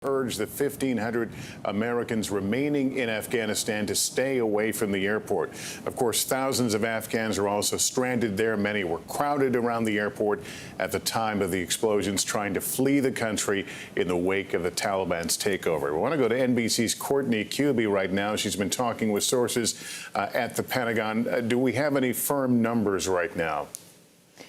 urged the 1,500 Americans remaining in Afghanistan to stay away from the airport. Of course, thousands of Afghans are also stranded there. Many were crowded around the airport at the time of the explosions, trying to flee the country in the wake of the Taliban's takeover. We want to go to NBC's Courtney Kube right now. She's been talking with sources at the Pentagon. Do we have any firm numbers right now?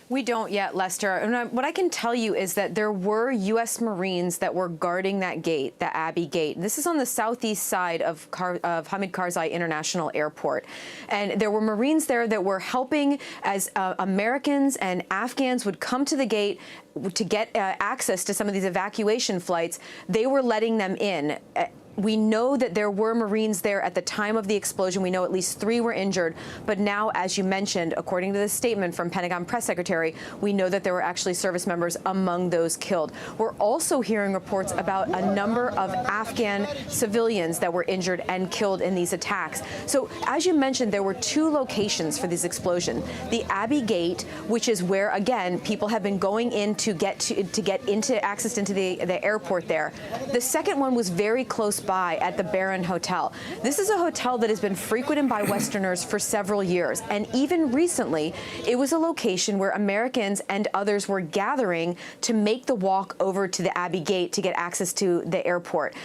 We don't yet, Lester. And what I can tell you is that there were U.S. Marines that were guarding that gate, the Abbey Gate. This is on the southeast side of Hamid Karzai International Airport. And there were Marines there that were helping as Americans and Afghans would come to the gate to get access to some of these evacuation flights. They were letting them in. We know that there were Marines there at the time of the explosion. We know at least 3 were injured. But now, as you mentioned, according to the statement from Pentagon Press Secretary, we know that there were actually service members among those killed. We're also hearing reports about a number of Afghan civilians that were injured and killed in these attacks. So, as you mentioned, there were 2 locations for this explosion. The Abbey Gate, which is where, again, people have been going in to get into access into the airport there. The second one was very close by at the Barron Hotel. This is a hotel that has been frequented by Westerners for several years, and even recently it was a location where Americans and others were gathering to make the walk over to the Abbey Gate to get access to the airport.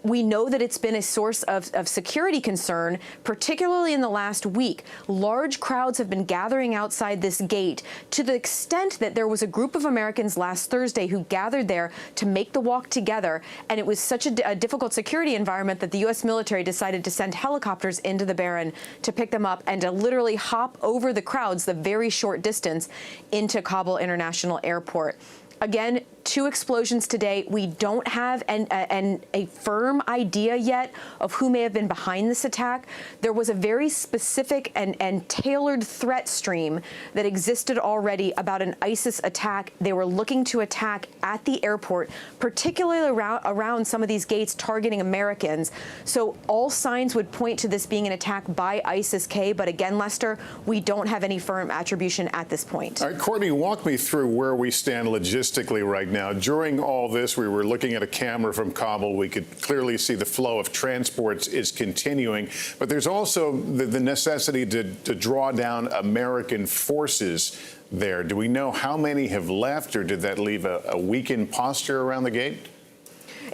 We know that it's been a source of security concern, particularly in the last week. Large crowds have been gathering outside this gate to the extent that there was a group of Americans last Thursday who gathered there to make the walk together, and it was such a difficult security environment that the U.S. military decided to send helicopters into the Barron to pick them up and to literally hop over the crowds the very short distance into Kabul International Airport. Again, 2 explosions today. We don't have a firm idea yet of who may have been behind this attack. There was a very specific and tailored threat stream that existed already about an ISIS attack. They were looking to attack at the airport, particularly around some of these gates targeting Americans. So all signs would point to this being an attack by ISIS-K. But again, Lester, we don't have any firm attribution at this point. All right, Courtney, walk me through where we stand logistically right now. During all this, we were looking at a camera from Kabul. We could clearly see the flow of transports is continuing. But there's also the necessity to draw down American forces there. Do we know how many have left, or did that leave a weakened posture around the gate?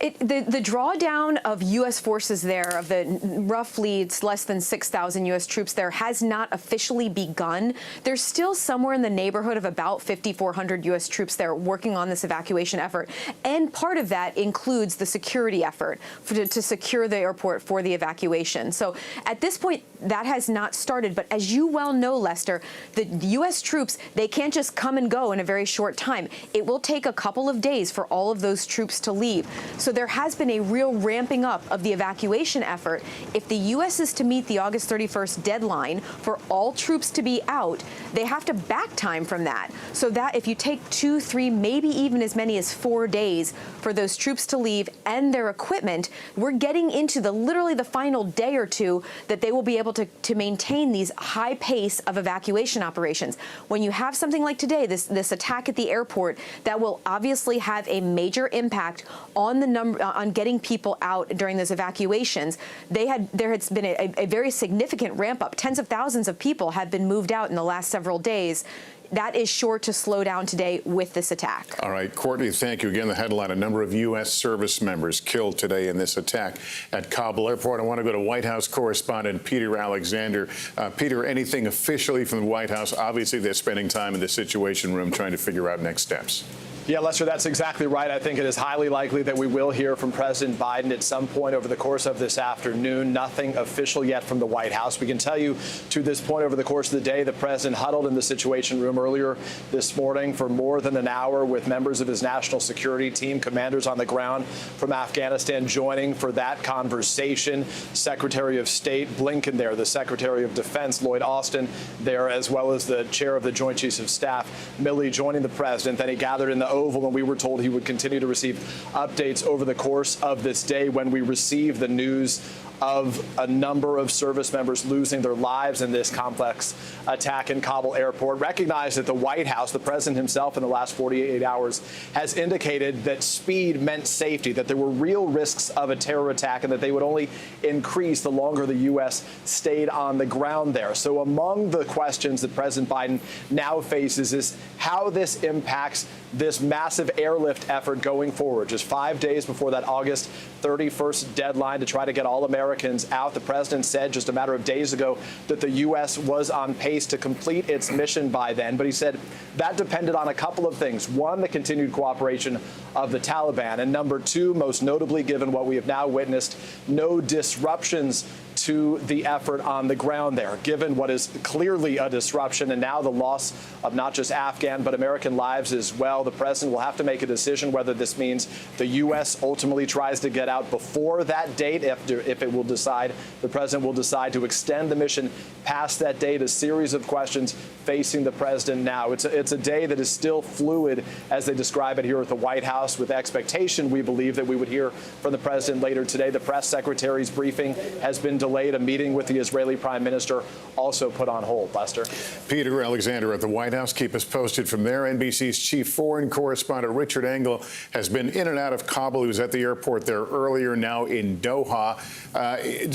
The drawdown of U.S. forces there, of the roughly it's less than 6,000 U.S. troops there, has not officially begun. There's still somewhere in the neighborhood of about 5,400 U.S. troops there working on this evacuation effort. And part of that includes the security effort to secure the airport for the evacuation. So at this point, that has not started. But as you well know, Lester, the U.S. troops, they can't just come and go in a very short time. It will take a couple of days for all of those troops to leave. So there has been a real ramping up of the evacuation effort. If the U.S. is to meet the August 31st deadline for all troops to be out, they have to back time from that. So that if you take 2, 3, maybe even as many as 4 days for those troops to leave and their equipment, we're getting into literally the final day or 2 that they will be able to maintain these high pace of evacuation operations. When you have something like today, this attack at the airport, that will obviously have a major impact on on getting people out during those evacuations. There has been a very significant ramp up. Tens of thousands of people have been moved out in the last several days. That is sure to slow down today with this attack. All right, Courtney, thank you. Again, the headline, a number of U.S. service members killed today in this attack at Kabul Airport. I want to go to White House correspondent Peter Alexander. Peter, anything officially from the White House? Obviously, they're spending time in the Situation Room trying to figure out next steps. Yeah, Lester, that's exactly right. I think it is highly likely that we will hear from President Biden at some point over the course of this afternoon. Nothing official yet from the White House. We can tell you to this point over the course of the day, the president huddled in the Situation Room earlier this morning for more than an hour with members of his national security team, commanders on the ground from Afghanistan joining for that conversation. Secretary of State Blinken there, the Secretary of Defense Lloyd Austin there, as well as the chair of the Joint Chiefs of Staff Milley joining the president. Then he gathered in the Oval, and we were told he would continue to receive updates over the course of this day when we receive the news of a number of service members losing their lives in this complex attack in Kabul airport. Recognize that the White House, the president himself in the last 48 hours, has indicated that speed meant safety, that there were real risks of a terror attack and that they would only increase the longer the U.S. stayed on the ground there. So among the questions that President Biden now faces is how this impacts this massive airlift effort going forward. Just 5 days before that August 31st deadline to try to get all Americans out, the president said just a matter of days ago that the U.S. was on pace to complete its mission by then. But he said that depended on a couple of things. One, the continued cooperation of the Taliban. And number two, most notably, given what we have now witnessed, no disruptions to the effort on the ground there, given what is clearly a disruption and now the loss of not just Afghan but American lives as well. The president will have to make a decision whether this means the U.S. ultimately tries to get out before that date, if it will decide, the president will decide to extend the mission past that date. A series of questions facing the president now. It's a day that is still fluid, as they describe it here at the White House, with expectation, we believe, that we would hear from the president later today. The press secretary's briefing has been delayed. A meeting with the Israeli prime minister also put on hold. Lester. Peter Alexander at the White House. Keep us posted from there. NBC's chief foreign correspondent Richard Engel has been in and out of Kabul. He was at the airport there earlier, now in Doha.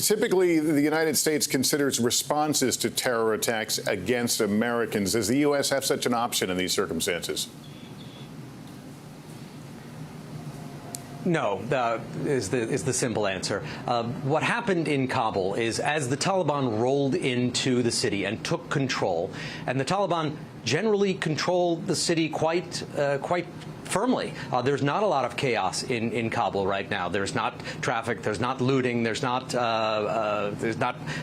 Typically, the United States considers responses to terror attacks against Americans. Does the U.S. have such an option in these circumstances? No, is the simple answer. What happened in Kabul is, as the Taliban rolled into the city and took control, and the Taliban generally controlled the city quite firmly. There's not a lot of chaos in Kabul right now. There's not traffic. There's not looting. There's not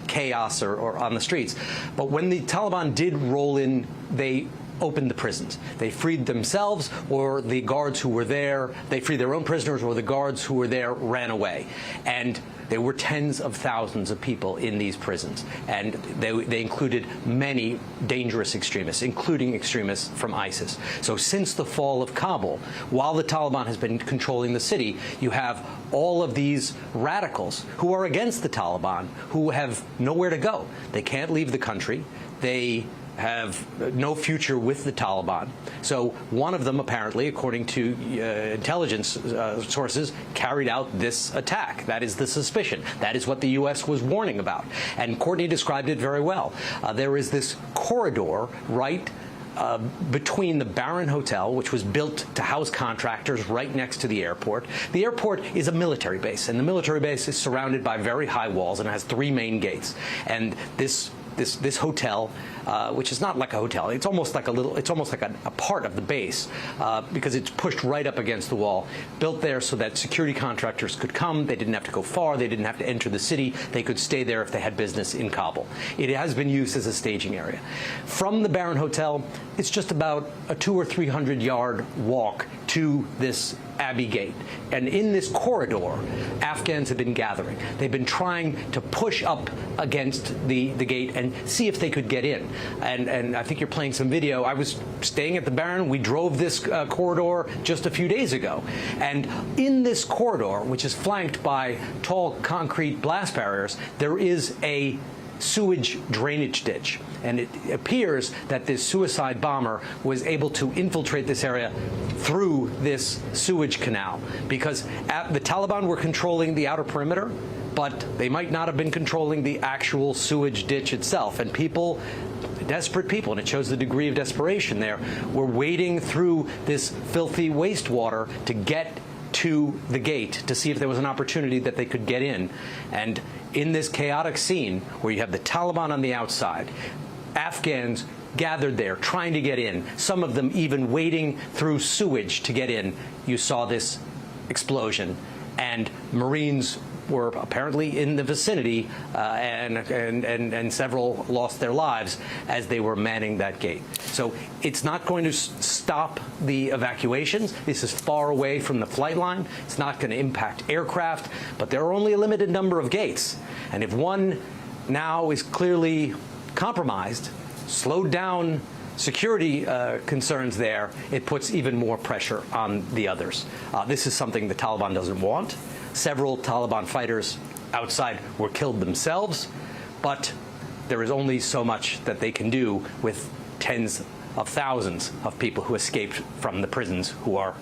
chaos or on the streets. But when the Taliban did roll in, they opened the prisons. They freed themselves, or the guards who were there. They freed their own prisoners, or the guards who were there ran away. And there were tens of thousands of people in these prisons, and they included many dangerous extremists, including extremists from ISIS. So since the fall of Kabul, while the Taliban has been controlling the city, you have all of these radicals who are against the Taliban, who have nowhere to go. They can't leave the country. They have no future with the Taliban. So one of them, apparently, according to intelligence sources, carried out this attack. That is the suspicion. That is what the U.S. was warning about. And Courtney described it very well. There is this corridor right between the Barron Hotel, which was built to house contractors right next to the airport. The airport is a military base, and the military base is surrounded by very high walls and has 3 main gates. And this hotel, which is not like a hotel, it's almost like a part of the base, because it's pushed right up against the wall, built there so that security contractors could come. They didn't have to go far. They didn't have to enter the city. They could stay there if they had business in Kabul. It has been used as a staging area. From the Barron Hotel, it's just about a 200 or 300 yard walk to this Abbey Gate. And in this corridor, Afghans have been gathering. They've been trying to push up against the gate and see if they could get in. And I think you're playing some video. I was staying at the Barron. We drove this corridor just a few days ago. And in this corridor, which is flanked by tall concrete blast barriers, there is a sewage drainage ditch. And it appears that this suicide bomber was able to infiltrate this area through this sewage canal, because the Taliban were controlling the outer perimeter, but they might not have been controlling the actual sewage ditch itself. And people, desperate people, and it shows the degree of desperation there, were wading through this filthy wastewater to get to the gate to see if there was an opportunity that they could get in. And in this chaotic scene where you have the Taliban on the outside, Afghans gathered there trying to get in, some of them even wading through sewage to get in, you saw this explosion. And Marines were apparently in the vicinity, and several lost their lives as they were manning that gate. So it's not going to stop the evacuations. This is far away from the flight line. It's not going to impact aircraft, but there are only a limited number of gates. And if one now is clearly compromised, slowed down security concerns there, it puts even more pressure on the others. This is something the Taliban doesn't want. Several Taliban fighters outside were killed themselves, but there is only so much that they can do with tens of thousands of people who escaped from the prisons who are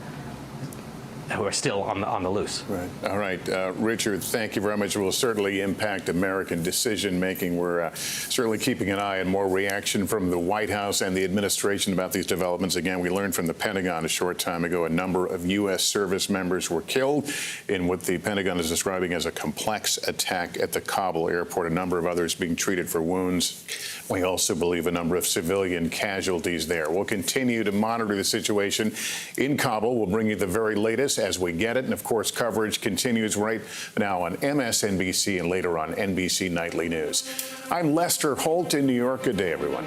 still on the loose. Right. All right. Richard, thank you very much. It will certainly impact American decision-making. We're certainly keeping an eye on more reaction from the White House and the administration about these developments. Again, we learned from the Pentagon a short time ago a number of U.S. service members were killed in what the Pentagon is describing as a complex attack at the Kabul airport, a number of others being treated for wounds. We also believe a number of civilian casualties there. We'll continue to monitor the situation in Kabul. We'll bring you the very latest as we get it. And, of course, coverage continues right now on MSNBC and later on NBC Nightly News. I'm Lester Holt in New York. Good day, everyone.